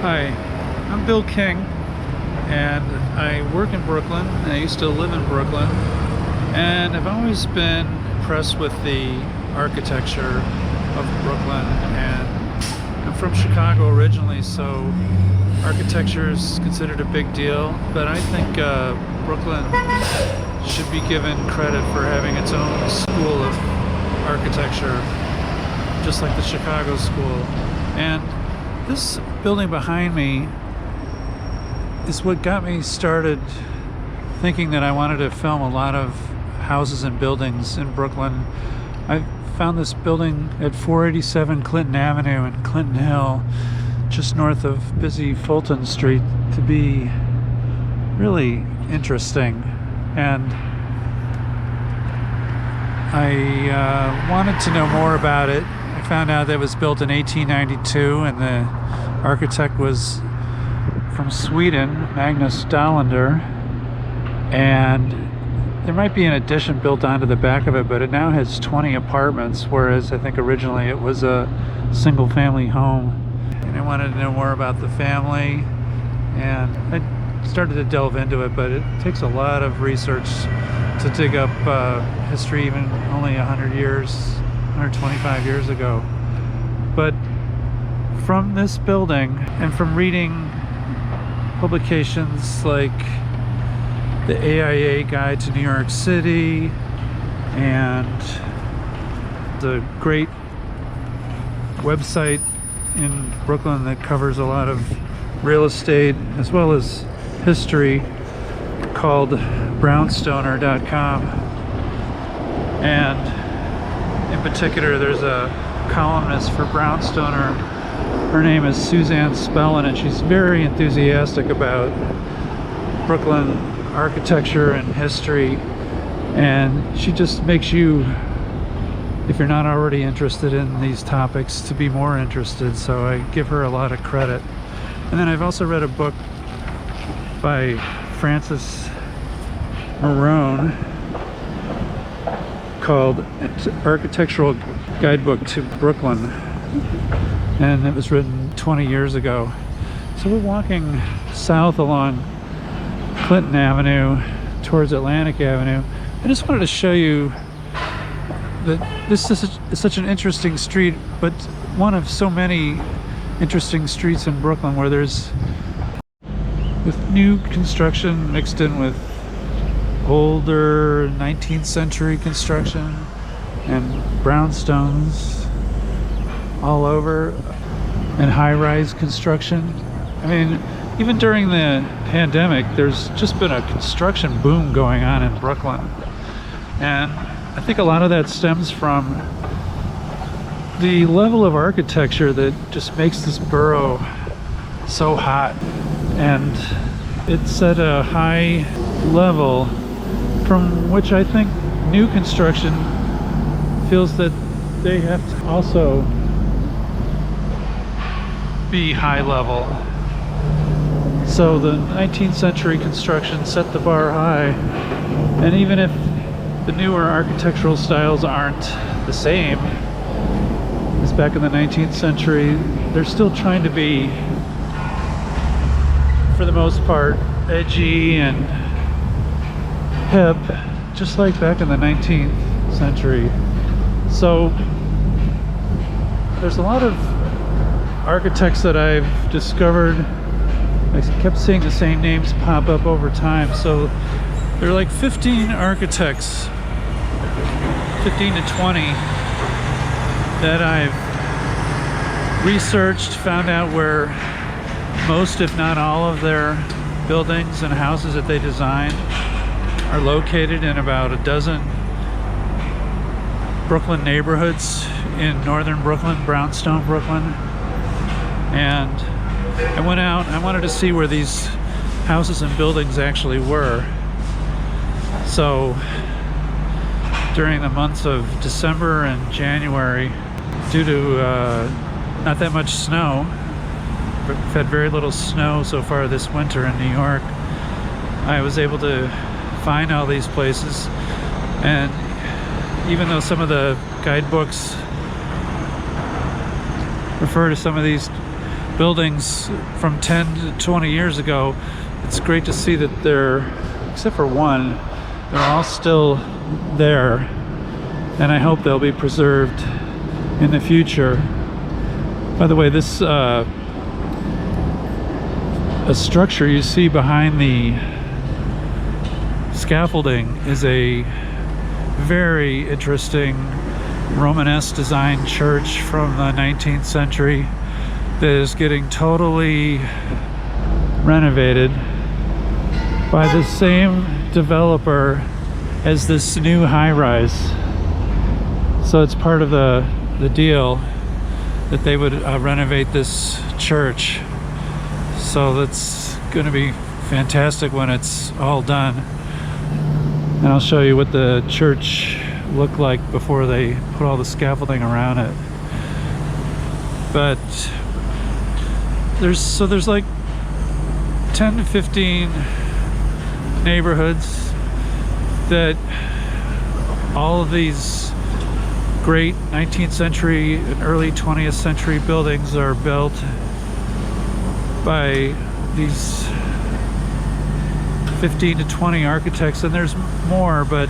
Hi, I'm Bill King, and I work in Brooklyn. I used to live in Brooklyn, and I've always been impressed with the architecture of Brooklyn. And I'm from Chicago originally, so architecture is considered a big deal, but I think Brooklyn should be given credit for having its own school of architecture, just like the Chicago school. And this building behind me is what got me started thinking that I wanted to film a lot of houses and buildings in Brooklyn. I found this building at 487 Clinton Avenue in Clinton Hill, just north of busy Fulton Street, to be really interesting. And I wanted to know more about it. I found out that it was built in 1892 and the architect was from Sweden, Magnus Stalender, and there might be an addition built onto the back of it, but it now has 20 apartments, whereas I think originally it was a single family home. And I wanted to know more about the family, and I started to delve into it, but it takes a lot of research to dig up history even only 125 years ago. But from this building and from reading publications like the AIA Guide to New York City and the great website in Brooklyn that covers a lot of real estate as well as history called brownstoner.com, and in particular there's a columnist for Brownstoner. Her name is Suzanne Spellin, and she's very enthusiastic about Brooklyn architecture and history, and she just makes you, if you're not already interested in these topics, to be more interested, so I give her a lot of credit. And then I've also read a book by Francis Marone called Architectural Guidebook to Brooklyn, and it was written 20 years ago. So we're walking south along Clinton Avenue towards Atlantic Avenue. I just wanted to show you that this is such an interesting street, but one of so many interesting streets in Brooklyn, where there's, with new construction mixed in with older 19th century construction and brownstones all over, and high-rise construction. I mean, even during the pandemic, there's just been a construction boom going on in Brooklyn, and I think a lot of that stems from the level of architecture that just makes this borough so hot, and it's at a high level from which I think new construction feels that they have to also be high level. So the 19th century construction set the bar high, and even if the newer architectural styles aren't the same as back in the 19th century, they're still trying to be, for the most part, edgy and hip, just like back in the 19th century. So there's a lot of architects that I've discovered. I kept seeing the same names pop up over time. So there are like 15 architects, 15 to 20, that I've researched, found out where most, if not all, of their buildings and houses that they designed are located in about a dozen Brooklyn neighborhoods in northern Brooklyn, Brownstone Brooklyn. And I went out, I wanted to see where these houses and buildings actually were. So during the months of December and January, due to not that much snow, we've had very little snow so far this winter in New York, I was able to find all these places. And even though some of the guidebooks refer to some of these buildings from 10 to 20 years ago, it's great to see that they're, except for one, they're all still there, and I hope they'll be preserved in the future. By the way, this a structure you see behind the scaffolding is a very interesting Romanesque design church from the 19th century that is getting totally renovated by the same developer as this new high-rise. So it's part of the deal that they would renovate this church. So that's going to be fantastic when it's all done. And I'll show you what the church looked like before they put all the scaffolding around it. But there's like 10 to 15 neighborhoods that all of these great 19th century and early 20th century buildings are built by these 15 to 20 architects, and there's more, but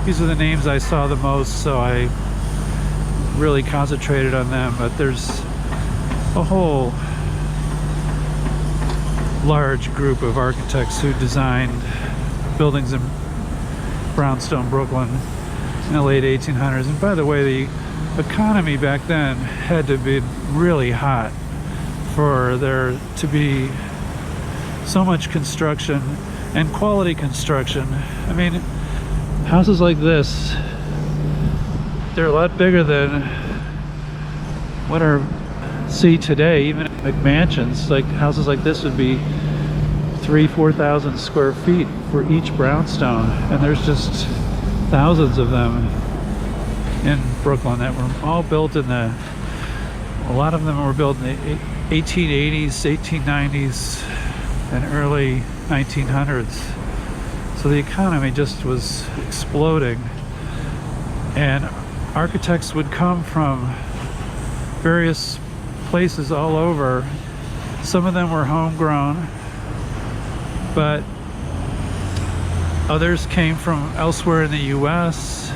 these are the names I saw the most, so I really concentrated on them. But there's a whole large group of architects who designed buildings in Brownstone, Brooklyn in the late 1800s. And by the way, the economy back then had to be really hot for there to be so much construction and quality construction. I mean, houses like this, they're a lot bigger than what are see today. Even McMansions, like houses like this would be 3,000-4,000 square feet for each brownstone, and there's just thousands of them in Brooklyn that were all built in a lot of them were built in the 1880s, 1890s, and early 1900s. So the economy just was exploding, and architects would come from various places all over. Some of them were homegrown, but others came from elsewhere in the US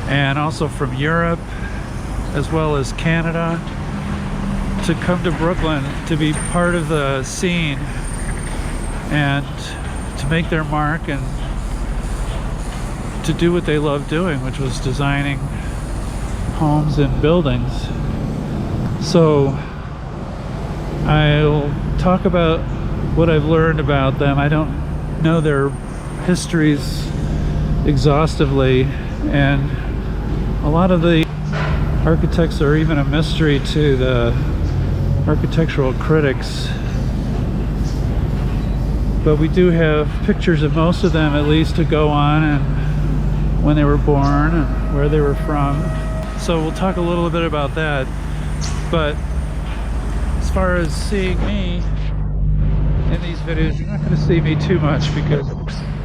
and also from Europe as well as Canada to come to Brooklyn to be part of the scene and to make their mark and to do what they loved doing, which was designing homes and buildings. So I'll talk about what I've learned about them. I don't know their histories exhaustively, and a lot of the architects are even a mystery to the architectural critics. But we do have pictures of most of them, at least, to go on, and when they were born and where they were from. So we'll talk a little bit about that. But as far as seeing me in these videos, you're not going to see me too much because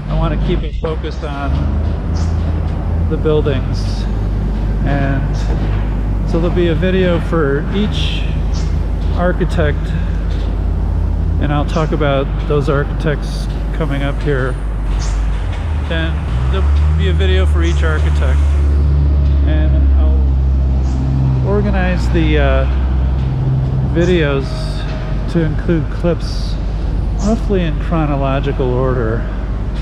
I want to keep it focused on the buildings. And so there'll be a video for each architect, and I'll talk about those architects coming up here. Then there'll be a video for each architect, and I'll organize the videos to include clips roughly in chronological order.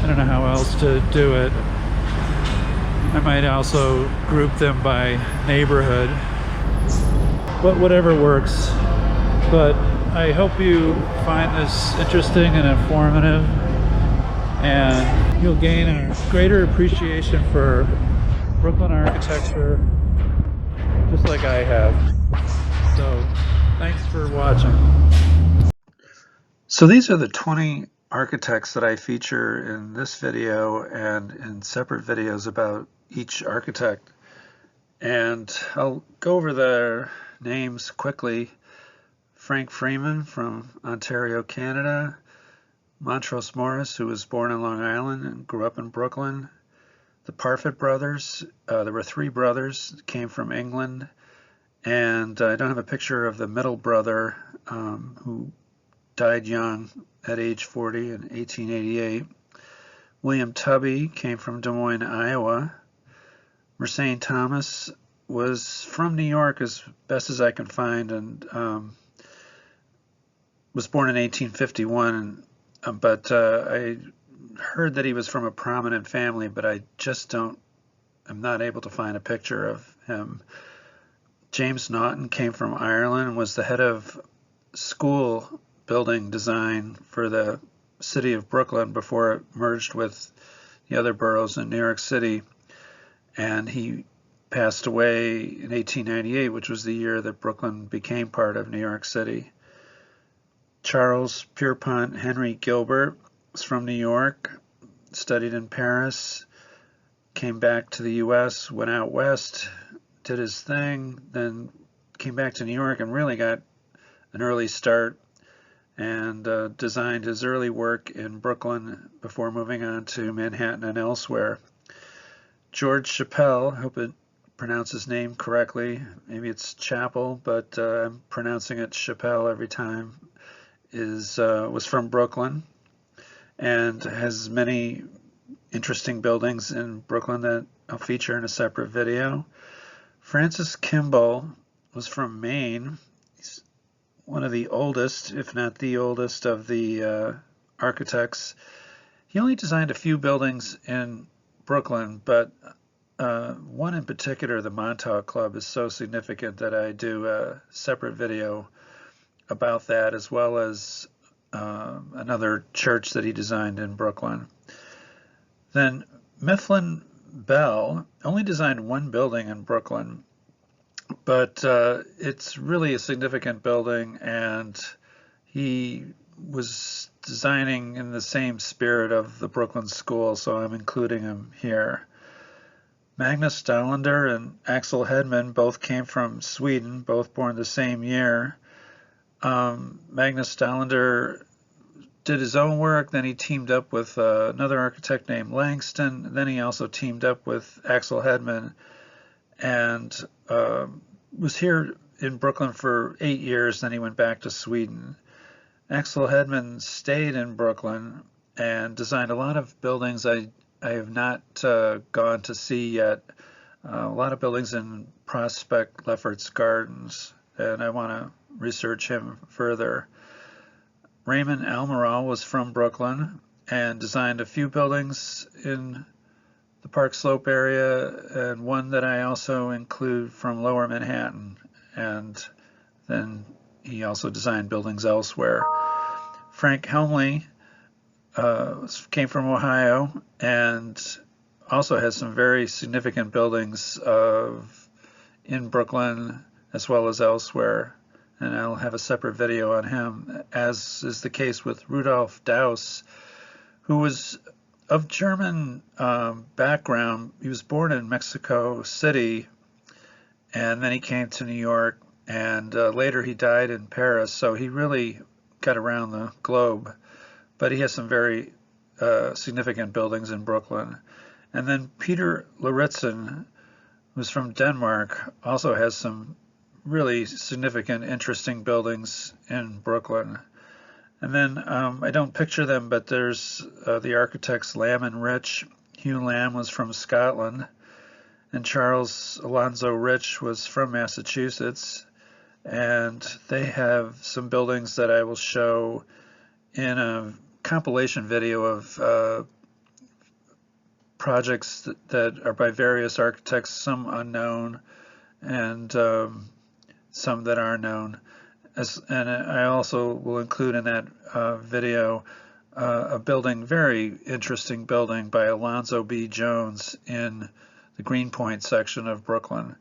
I don't know how else to do it. I might also group them by neighborhood, but whatever works. But I hope you find this interesting and informative, and you'll gain a greater appreciation for Brooklyn architecture, just like I have. So thanks for watching. So these are the 20 architects that I feature in this video and in separate videos about each architect. And I'll go over their names quickly. Frank Freeman from Ontario, Canada. Montrose Morris, who was born in Long Island and grew up in Brooklyn. The Parfit brothers, there were 3 brothers, came from England. And I don't have a picture of the middle brother, who died young at age 40 in 1888. William Tubby came from Des Moines, Iowa. Mersane Thomas was from New York as best as I can find, and was born in 1851, but I heard that he was from a prominent family, but I just I'm not able to find a picture of him. James Naughton came from Ireland and was the head of school building design for the city of Brooklyn before it merged with the other boroughs in New York City. And he passed away in 1898, which was the year that Brooklyn became part of New York City. Charles Pierpont Henry Gilbert was from New York, studied in Paris, came back to the U.S., went out west, did his thing, then came back to New York and really got an early start and designed his early work in Brooklyn before moving on to Manhattan and elsewhere. George Chappelle, I hope I pronounce his name correctly, maybe it's Chapel, but I'm pronouncing it Chappelle every time, was from Brooklyn and has many interesting buildings in Brooklyn that I'll feature in a separate video. Francis Kimball was from Maine. He's one of the oldest, if not the oldest, of the architects. He only designed a few buildings in Brooklyn, but one in particular, the Montauk Club, is so significant that I do a separate video about that, as well as another church that he designed in Brooklyn. Then Mifflin Bell only designed one building in Brooklyn, but it's really a significant building, and he was designing in the same spirit of the Brooklyn School, so I'm including him here. Magnus Stalender and Axel Headman both came from Sweden, both born the same year. Magnus Stalender did his own work, then he teamed up with another architect named Langston, then he also teamed up with Axel Headman, and was here in Brooklyn for 8 years, then he went back to Sweden. Axel Headman stayed in Brooklyn and designed a lot of buildings I have not gone to see yet. A lot of buildings in Prospect Lefferts Gardens, and I want to research him further. Raymond Almeral was from Brooklyn and designed a few buildings in the Park Slope area, and one that I also include from Lower Manhattan, and then he also designed buildings elsewhere. Frank Helmley came from Ohio and also has some very significant buildings in Brooklyn as well as elsewhere, and I'll have a separate video on him, as is the case with Rudolf Daus, who was of German background. He was born in Mexico City, and then he came to New York, and later he died in Paris, so he really got around the globe. But he has some very significant buildings in Brooklyn. And then Peter Lauritzen, who's from Denmark, also has some really significant, interesting buildings in Brooklyn. And then I don't picture them, but there's the architects Lamb and Rich. Hugh Lamb was from Scotland, and Charles Alonzo Rich was from Massachusetts. And they have some buildings that I will show in a compilation video of projects that are by various architects, some unknown and some that are known. And I also will include in that video a building, very interesting building by Alonzo B. Jones in the Greenpoint section of Brooklyn.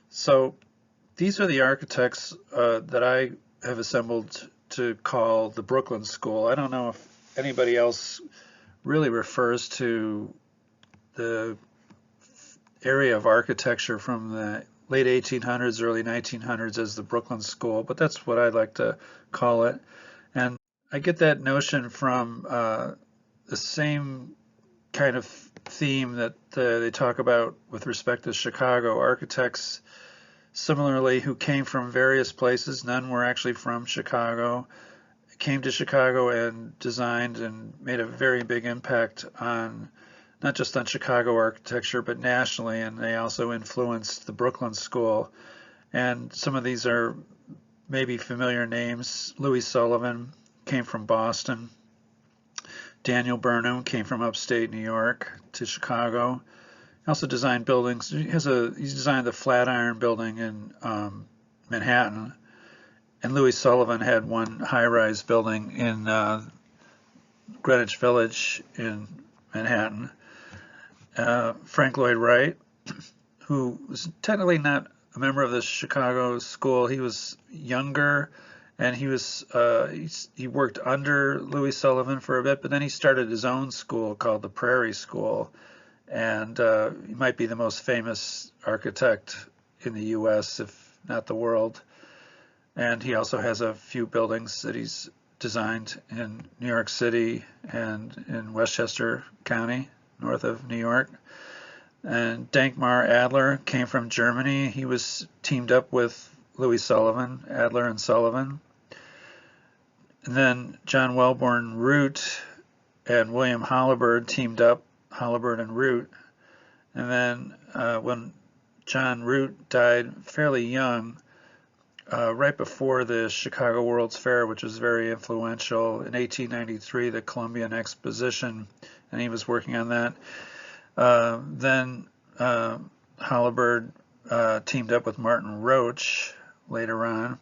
So these are the architects that I have assembled to call the Brooklyn School. I don't know if anybody else really refers to the area of architecture from the late 1800s, early 1900s as the Brooklyn School, but that's what I like to call it. And I get that notion from the same kind of theme that they talk about with respect to Chicago. Architects similarly, who came from various places. None were actually from Chicago. Came to Chicago and designed and made a very big impact on not just on Chicago architecture, but nationally, and they also influenced the Brooklyn School. And some of these are maybe familiar names. Louis Sullivan came from Boston. Daniel Burnham came from upstate New York to Chicago. He also designed buildings. He's designed the Flatiron Building in Manhattan. And Louis Sullivan had one high-rise building in Greenwich Village in Manhattan. Frank Lloyd Wright, who was technically not a member of the Chicago school. He was younger, and he worked under Louis Sullivan for a bit, but then he started his own school called the Prairie School, and he might be the most famous architect in the U.S., if not the world. And he also has a few buildings that he's designed in New York City and in Westchester County, north of New York. And Dankmar Adler came from Germany. He was teamed up with Louis Sullivan, Adler and Sullivan. And then John Wellborn Root and William Holabird teamed up, Holabird and Root. And then when John Root died fairly young, right before the Chicago World's Fair, which was very influential, in 1893, the Columbian Exposition, and he was working on that. Then Holabird teamed up with Martin Roach later on.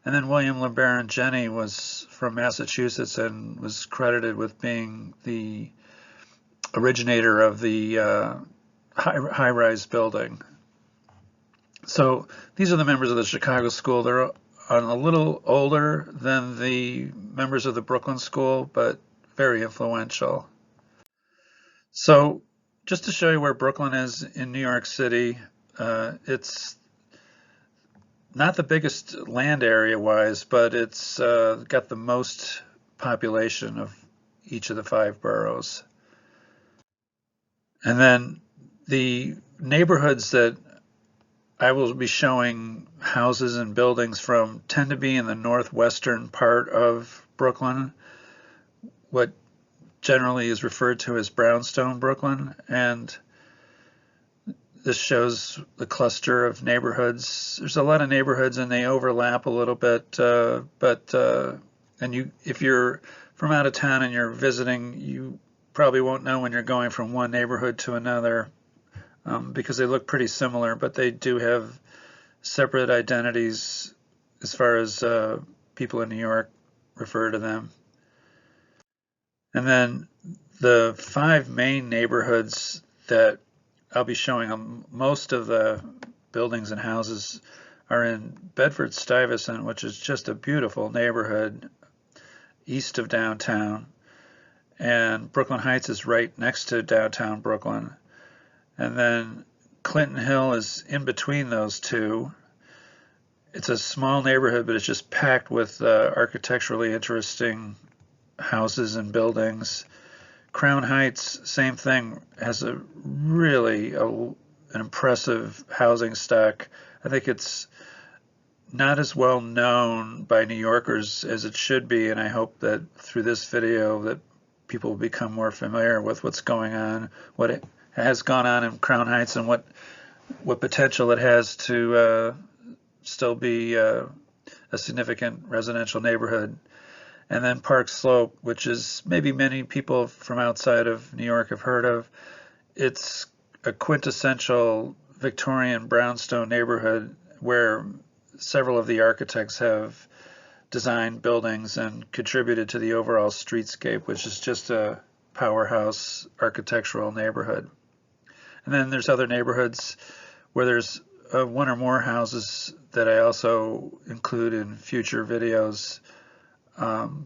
And then William LeBaron Jenney was from Massachusetts and was credited with being the originator of the high-rise building. So these are the members of the Chicago School. They're a little older than the members of the Brooklyn School, but very influential. So just to show you where Brooklyn is in New York City, it's not the biggest land area-wise, but it's got the most population of each of the 5 boroughs. And then the neighborhoods that I will be showing houses and buildings from tend to be in the northwestern part of Brooklyn, what generally is referred to as Brownstone Brooklyn, and this shows the cluster of neighborhoods. There's a lot of neighborhoods and they overlap a little bit, if you're from out of town and you're visiting, you probably won't know when you're going from one neighborhood to another. Because they look pretty similar, but they do have separate identities as far as people in New York refer to them. And then the 5 main neighborhoods that I'll be showing, most of the buildings and houses are in Bedford-Stuyvesant, which is just a beautiful neighborhood east of downtown. And Brooklyn Heights is right next to downtown Brooklyn. And then Clinton Hill is in between those two. It's a small neighborhood, but it's just packed with architecturally interesting houses and buildings. Crown Heights, same thing, has a really an impressive housing stock. I think it's not as well known by New Yorkers as it should be, and I hope that through this video that people will become more familiar with what's going on, what it has gone on in Crown Heights, and what potential it has to still be a significant residential neighborhood. And then Park Slope, which is maybe many people from outside of New York have heard of. It's a quintessential Victorian brownstone neighborhood where several of the architects have designed buildings and contributed to the overall streetscape, which is just a powerhouse architectural neighborhood. And then there's other neighborhoods where there's 1 or more houses that I also include in future videos.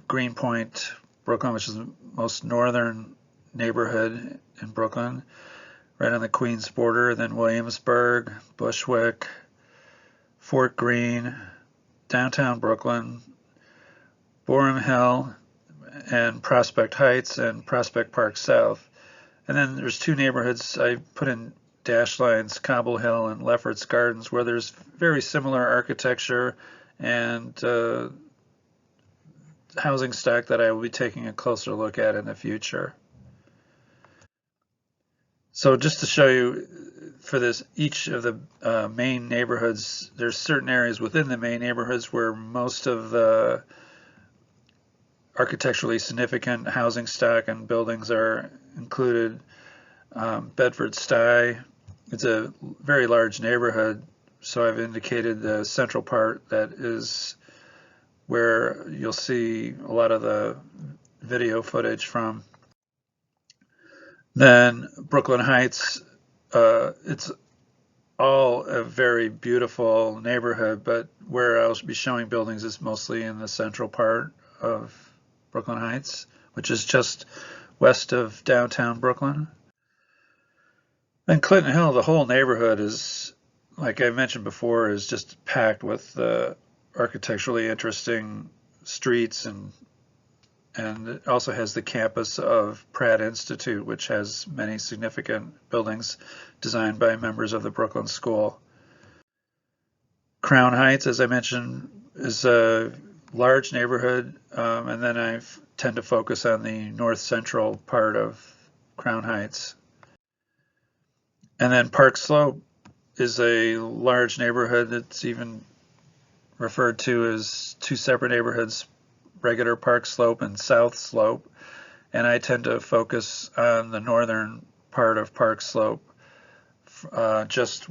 Greenpoint, Brooklyn, which is the most northern neighborhood in Brooklyn, right on the Queens border. Then Williamsburg, Bushwick, Fort Greene, downtown Brooklyn, Boerum Hill, and Prospect Heights and Prospect Park South. And then there's 2 neighborhoods I put in Dash Lines, Cobble Hill, and Lefferts Gardens, where there's very similar architecture and housing stock that I will be taking a closer look at in the future. So just to show you for this, each of the main neighborhoods, there's certain areas within the main neighborhoods where most of the architecturally significant housing stock and buildings are included. Bedford Stuy, it's a very large neighborhood, so I've indicated the central part that is where you'll see a lot of the video footage from. Then Brooklyn Heights, it's all a very beautiful neighborhood, but where I'll be showing buildings is mostly in the central part of Brooklyn Heights, which is just west of downtown Brooklyn. Then Clinton Hill, the whole neighborhood is, like I mentioned before, is just packed with architecturally interesting streets, and it also has the campus of Pratt Institute, which has many significant buildings designed by members of the Brooklyn School. Crown Heights, as I mentioned, is a large neighborhood, and then I tend to focus on the north central part of Crown Heights. And then Park Slope is a large neighborhood that's even referred to as two separate neighborhoods, regular Park Slope and South Slope, and I tend to focus on the northern part of Park Slope, just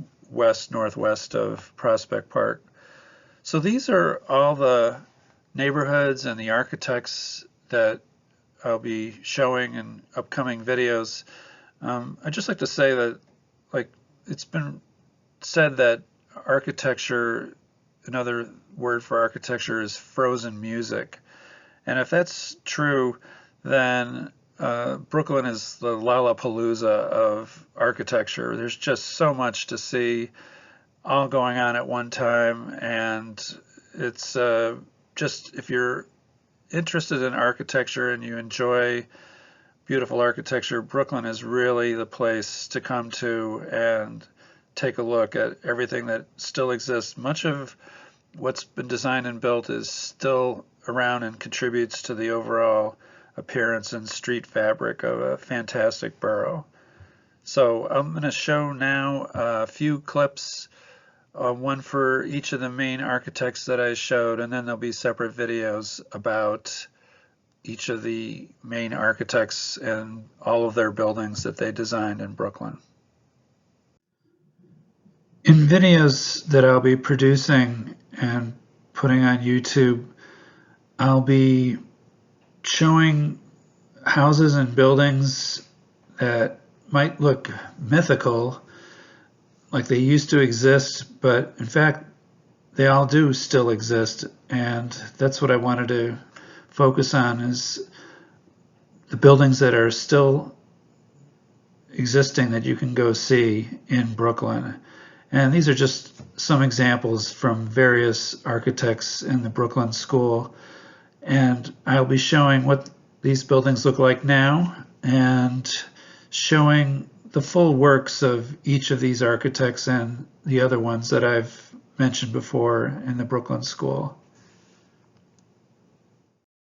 northwest of Prospect Park. So these are all the neighborhoods and the architects that I'll be showing in upcoming videos. I'd just like to say that, like, it's been said that architecture, another word for architecture is frozen music. And if that's true, then Brooklyn is the Lollapalooza of architecture. There's just so much to see all going on at one time, and it's just, if you're interested in architecture and you enjoy beautiful architecture, Brooklyn is really the place to come to and take a look at everything that still exists. Much of what's been designed and built is still around and contributes to the overall appearance and street fabric of a fantastic borough. So I'm going to show now a few clips, one for each of the main architects that I showed, and then there'll be separate videos about each of the main architects and all of their buildings that they designed in Brooklyn. In videos that I'll be producing and putting on YouTube, I'll be showing houses and buildings that might look mythical, like they used to exist, but in fact they all do still exist, and that's what I wanted to focus on, is the buildings that are still existing that you can go see in Brooklyn. And these are just some examples from various architects in the Brooklyn School, and I'll be showing what these buildings look like now and showing the full works of each of these architects and the other ones that I've mentioned before in the Brooklyn School.